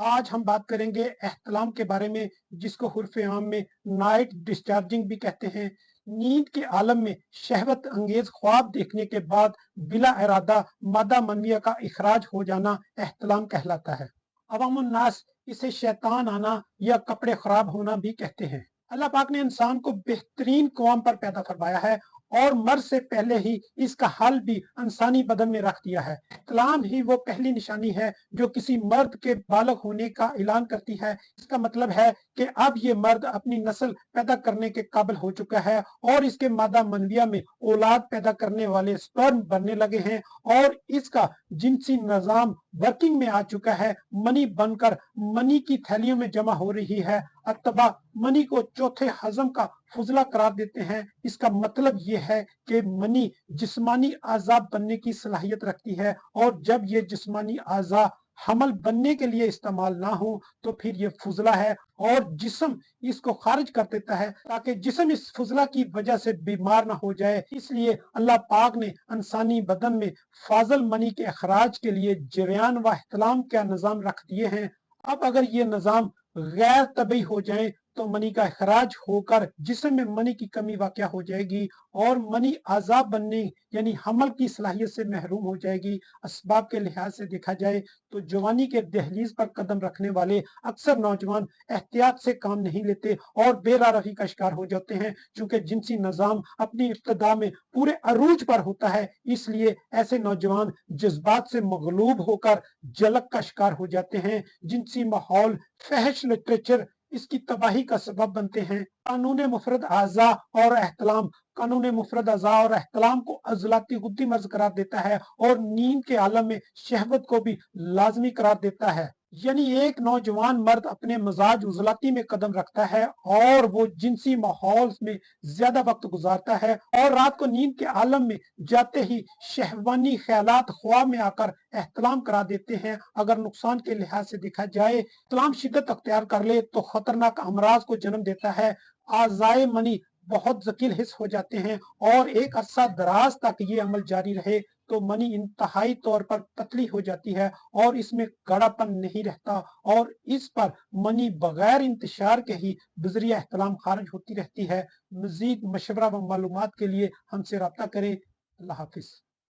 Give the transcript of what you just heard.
आज हम बात करेंगे एहतलाम के बारे में, जिसको उर्फ़ आम में नाइट डिस्चार्जिंग भी कहते हैं। नींद के आलम में शहवत अंगेज ख्वाब देखने के बाद बिला इरादा मादा मनविया का इखराज हो जाना एहतलाम कहलाता है। अवामुन नास इसे शैतान आना या कपड़े खराब होना भी कहते हैं। अल्लाह पाक ने इंसान को बेहतरीन कौम पर पैदा फरमाया है और मर्द से पहले ही इसका हल भी इंसानी बदन में रख दिया है। इस्लाम ही वो पहली निशानी है जो किसी मर्द के बालग होने का ऐलान करती है। इसका मतलब है कि अब ये मर्द अपनी नस्ल पैदा करने के काबिल हो चुका है और इसके मादा मनविया में औलाद पैदा करने वाले स्पर्म बनने लगे हैं और इसका जिनसी निजाम वर्किंग में आ चुका है। मनी बनकर मनी की थैलियों में जमा हो रही है। अतबा मनी को चौथे हजम का फुजला करार देते हैं। इसका मतलब ये है कि मनी जिस्मानी आज़ा बनने की सलाहियत रखती है और जब ये जिस्मानी आज़ा हमल बनने के लिए इस्तेमाल ना हो तो फिर ये फुजला है और जिस्म इसको खारिज कर देता है ताकि जिस्म इस फुजला की वजह से बीमार ना हो जाए। इसलिए अल्लाह पाक ने इंसानी बदन में फाजल मनी के अखराज के लिए जरियान व इहतलाम का निजाम रख दिए हैं। अब अगर ये निजाम गैर तबी हो जाए तो मनी का अखराज होकर जिस्म में मनी की कमी वाक़या हो जाएगी और मनी आज़ाब बनने यानी हमल की सलाहियत से महरूम हो जाएगी। असबाब के लिहाज से देखा जाए तो जवानी के दहलीज पर कदम रखने वाले अक्सर नौजवान एहतियात से काम नहीं लेते और बेरारफी का शिकार हो जाते हैं। चूंकि जिनसी निजाम अपनी इब्तदा में पूरे अरूज पर होता है, इसलिए ऐसे नौजवान जज्बात से मगलूब होकर जलक का शिकार हो जाते हैं। जिनसी माहौल, फहश लिटरेचर इसकी तबाही का सबब बनते हैं। कानून मुफरद आज़ा और एहतलाम कानून मुफरद अज़ा और एहतलाम को अजलाती गुद्दी मर्ज करार देता है और नींद के आलम में शहवत को भी लाजमी करार देता है। यानी एक नौजवान मर्द अपने मजाज उजलाती में कदम रखता है और वो जिनसी माहौल में ज्यादा वक्त गुजारता है और रात को नींद के आलम में जाते ही शहवानी ख्यालात ख्वाब में आकर एहतलाम करा देते हैं। अगर नुकसान के लिहाज से देखा जाए, एहतलाम शिद्दत अख्तियार कर ले तो खतरनाक अमराज को जन्म देता है। आज़ाए मनी बहुत जकील हिस्स हो जाते हैं और एक अरसा दराज तक ये अमल जारी रहे तो मनी इंतहाई तौर पर पतली हो जाती है और इसमें गाढ़ापन नहीं रहता और इस पर मनी बगैर इंतशार के ही बजरिया एहतलाम खारिज होती रहती है। मजीद मशवरा व मालूमात के लिए हमसे रब्ता करें। अल्लाह हाफिज।